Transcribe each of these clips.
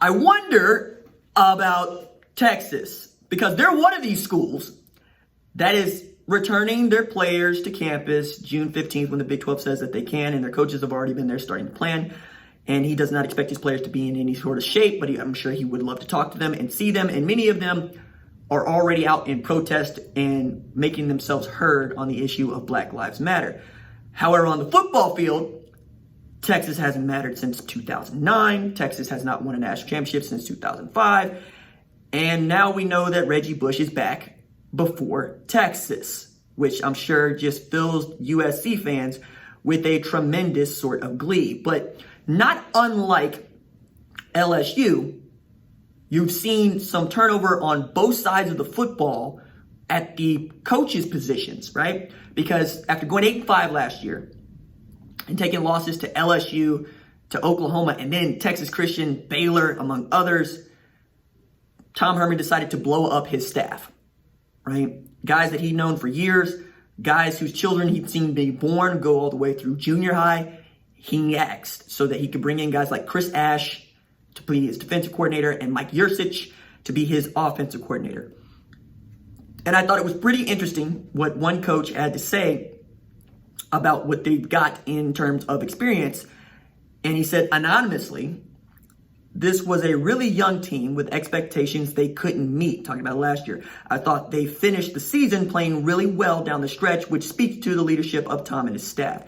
I wonder about Texas because they're one of these schools that is returning their players to campus June 15th when the Big 12 says that they can, and their coaches have already been there starting to plan. And he does not expect his players to be in any sort of shape, but I'm sure he would love to talk to them and see them. And many of them are already out in protest and making themselves heard on the issue of Black Lives Matter. However, on the football field, Texas hasn't mattered since 2009. Texas has not won a national championship since 2005. And now we know that Reggie Bush is back before Texas, which I'm sure just fills USC fans with a tremendous sort of glee. But not unlike LSU, you've seen some turnover on both sides of the football at the coaches' positions, right? Because after going 8-5 last year and taking losses to LSU, to Oklahoma, and then Texas Christian, Baylor, among others, Tom Herman decided to blow up his staff, right? Guys that he'd known for years, guys whose children he'd seen be born, go all the way through junior high. He axed so that he could bring in guys like Chris Ash to be his defensive coordinator and Mike Yurcich to be his offensive coordinator. And I thought it was pretty interesting what one coach had to say about what they've got in terms of experience. And he said anonymously, this was a really young team with expectations they couldn't meet. Talking about last year. I thought they finished the season playing really well down the stretch, which speaks to the leadership of Tom and his staff.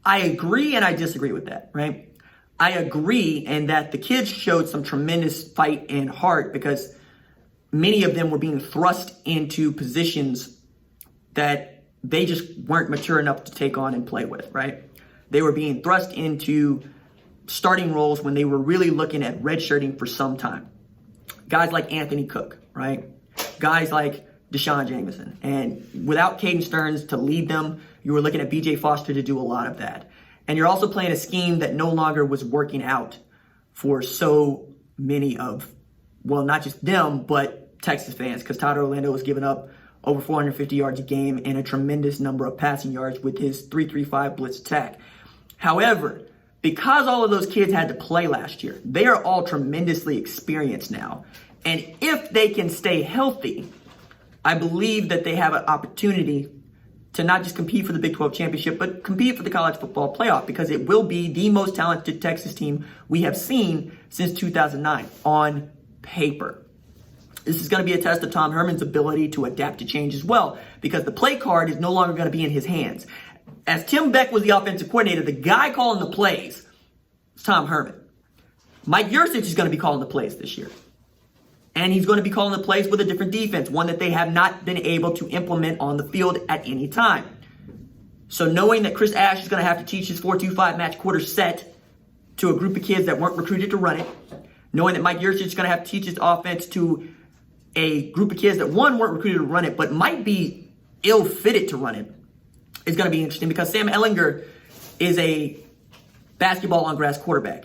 I agree and I disagree with that, right? I agree in that the kids showed some tremendous fight and heart because many of them were being thrust into positions that they just weren't mature enough to take on and play with, right? They were being thrust into starting roles when they were really looking at redshirting for some time. Guys like Anthony Cook, right? Guys like Deshaun Jameson. And without Caden Stearns to lead them, you were looking at BJ Foster to do a lot of that. And you're also playing a scheme that no longer was working out for so many of, well, not just them, but Texas fans, because Todd Orlando was giving up over 450 yards a game and a tremendous number of passing yards with his 3-3-5 blitz attack. However, because all of those kids had to play last year, they are all tremendously experienced now. And if they can stay healthy, I believe that they have an opportunity to not just compete for the Big 12 championship, but compete for the college football playoff because it will be the most talented Texas team we have seen since 2009 on paper. This is going to be a test of Tom Herman's ability to adapt to change as well because the play card is no longer going to be in his hands. As Tim Beck was the offensive coordinator, the guy calling the plays is Tom Herman. Mike Yurcich is going to be calling the plays this year. And he's going to be calling the plays with a different defense, one that they have not been able to implement on the field at any time. So knowing that Chris Ash is going to have to teach his 4-2-5 match quarter set to a group of kids that weren't recruited to run it, knowing that Mike Yurcich is going to have to teach his offense to a group of kids that, one, weren't recruited to run it, but might be ill-fitted to run it, is going to be interesting because Sam Ehlinger is a basketball on grass quarterback.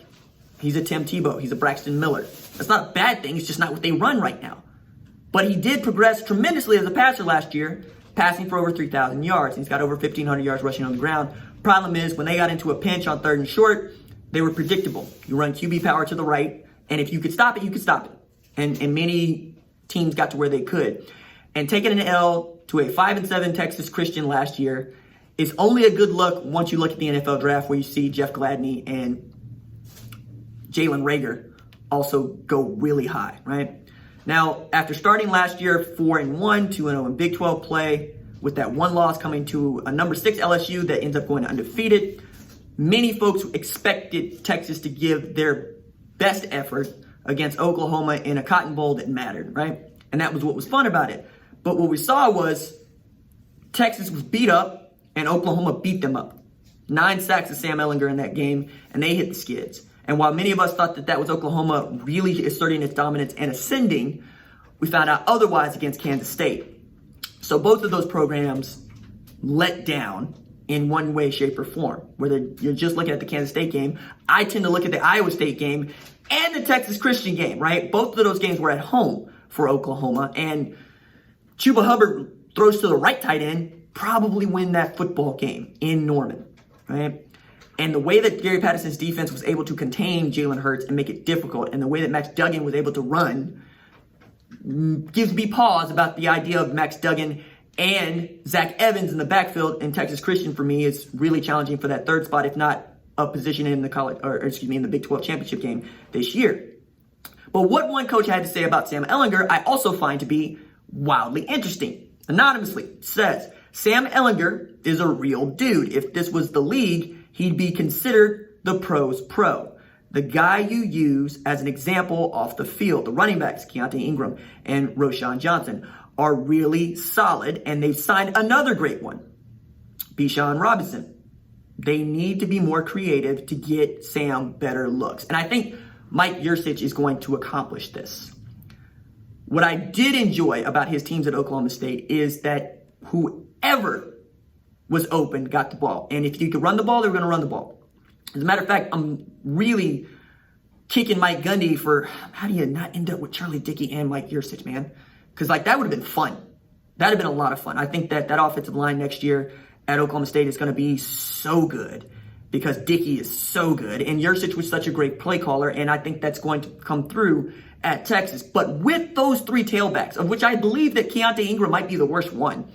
He's a Tim Tebow. He's a Braxton Miller. That's not a bad thing. It's just not what they run right now. But he did progress tremendously as a passer last year, passing for over 3,000 yards. He's got over 1,500 yards rushing on the ground. Problem is, when they got into a pinch on 3rd and short, they were predictable. You run QB power to the right, and if you could stop it, you could stop it. And many teams got to where they could. And taking an L to a 5-7 Texas Christian last year is only a good look once you look at the NFL draft where you see Jeff Gladney and Jalen Reagor also go really high, right? Now, after starting last year 4-1, 2-0 in Big 12 play, with that one loss coming to a number 6 LSU that ends up going undefeated, many folks expected Texas to give their best effort against Oklahoma in a Cotton Bowl that mattered, right? And that was what was fun about it. But what we saw was Texas was beat up and Oklahoma beat them up. 9 sacks of Sam Ehlinger in that game, and they hit the skids. And while many of us thought that was Oklahoma really asserting its dominance and ascending, we found out otherwise against Kansas State. So both of those programs let down in one way, shape, or form. Whether you're just looking at the Kansas State game, I tend to look at the Iowa State game and the Texas Christian game, right? Both of those games were at home for Oklahoma. And Chuba Hubbard throws to the right tight end, probably win that football game in Norman, right? And the way that Gary Patterson's defense was able to contain Jalen Hurts and make it difficult, and the way that Max Duggan was able to run, gives me pause about the idea of Max Duggan and Zach Evans in the backfield in Texas Christian. For me, is really challenging for that third spot, if not a position in the in the Big 12 championship game this year. But what one coach had to say about Sam Ehlinger, I also find to be wildly interesting. Anonymously says, Sam Ehlinger is a real dude. If this was the league, he'd be considered the pro's pro. The guy you use as an example off the field. The running backs, Keontae Ingram and Roschon Johnson, are really solid, and they've signed another great one, Bijan Robinson. They need to be more creative to get Sam better looks. And I think Mike Yurcich is going to accomplish this. What I did enjoy about his teams at Oklahoma State is that whoever was open got the ball. And if you could run the ball, they were going to run the ball. As a matter of fact, I'm really kicking Mike Gundy for how do you not end up with Charlie Dickey and Mike Yurcich, man? Because that would have been fun. That would have been a lot of fun. I think that offensive line next year at Oklahoma State is going to be so good because Dickey is so good. And Yurcich was such a great play caller, and I think that's going to come through at Texas. But with those three tailbacks, of which I believe that Keontae Ingram might be the worst one,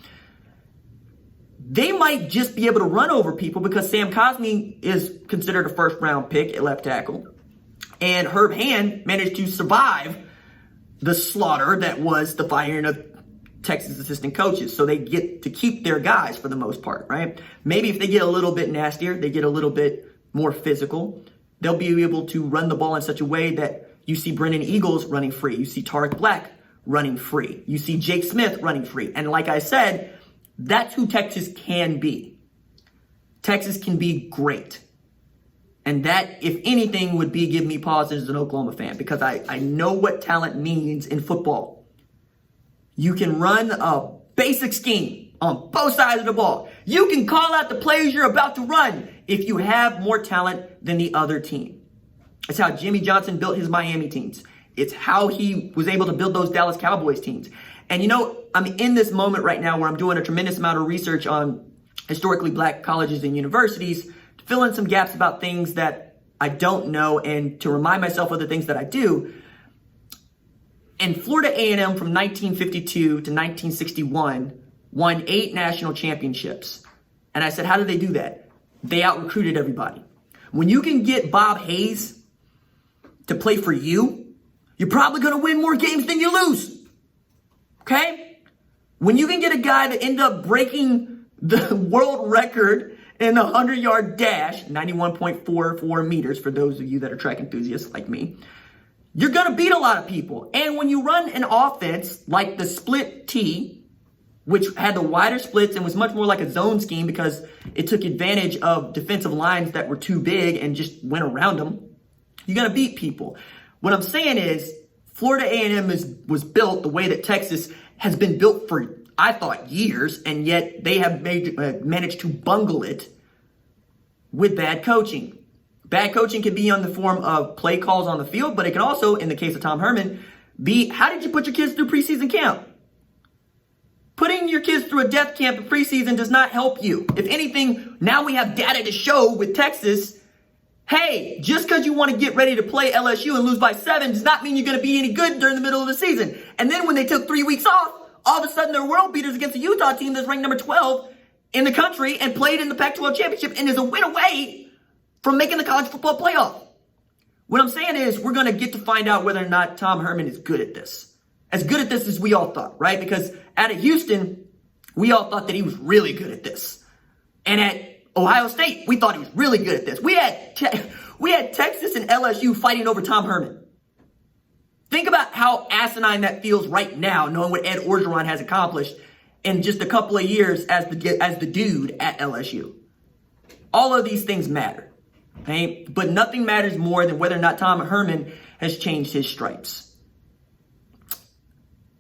they might just be able to run over people because Sam Cosmi is considered a first-round pick at left tackle. And Herb Hand managed to survive the slaughter that was the firing of Texas assistant coaches. So they get to keep their guys for the most part, right? Maybe if they get a little bit nastier, they get a little bit more physical, they'll be able to run the ball in such a way that you see Brendan Eagles running free. You see Tarek Black running free. You see Jake Smith running free. And like I said, that's who Texas can be. Texas can be great. And that, if anything, would be give me pause as an Oklahoma fan because I know what talent means in football. You can run a basic scheme on both sides of the ball. You can call out the plays you're about to run if you have more talent than the other team. It's how Jimmy Johnson built his Miami teams. It's how he was able to build those Dallas Cowboys teams. And I'm in this moment right now where I'm doing a tremendous amount of research on historically black colleges and universities to fill in some gaps about things that I don't know and to remind myself of the things that I do. And Florida A&M from 1952 to 1961 won 8 national championships. And I said, how did they do that? They out-recruited everybody. When you can get Bob Hayes to play for you, you're probably going to win more games than you lose. Okay? When you can get a guy that ended up breaking the world record in the 100-yard dash, 91.44 meters for those of you that are track enthusiasts like me, you're going to beat a lot of people. And when you run an offense like the split T, which had the wider splits and was much more like a zone scheme because it took advantage of defensive lines that were too big and just went around them, you're going to beat people. What I'm saying is Florida A&M was built the way that Texas has been built for, I thought, years, and yet they have managed to bungle it with bad coaching. Bad coaching can be on the form of play calls on the field, but it can also, in the case of Tom Herman, be how did you put your kids through preseason camp? Putting your kids through a death camp in preseason does not help you. If anything, now we have data to show with Texas, hey, just because you want to get ready to play LSU and lose by 7 does not mean you're going to be any good during the middle of the season. And then when they took 3 weeks off, all of a sudden they're world beaters against a Utah team that's ranked number 12 in the country and played in the Pac-12 championship and is a win away from making the college football playoff. What I'm saying is we're going to get to find out whether or not Tom Herman is good at this. As good at this as we all thought, right? Because out of Houston, we all thought that he was really good at this. And at Ohio State, we thought he was really good at this. We had Texas and LSU fighting over Tom Herman. Think about how asinine that feels right now, knowing what Ed Orgeron has accomplished in just a couple of years as the dude at LSU. All of these things matter. Okay? But nothing matters more than whether or not Tom Herman has changed his stripes.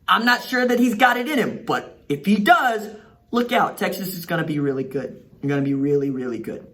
I'm not sure that he's got it in him, but if he does, look out. Texas is going to be really good. They're going to be really, really good.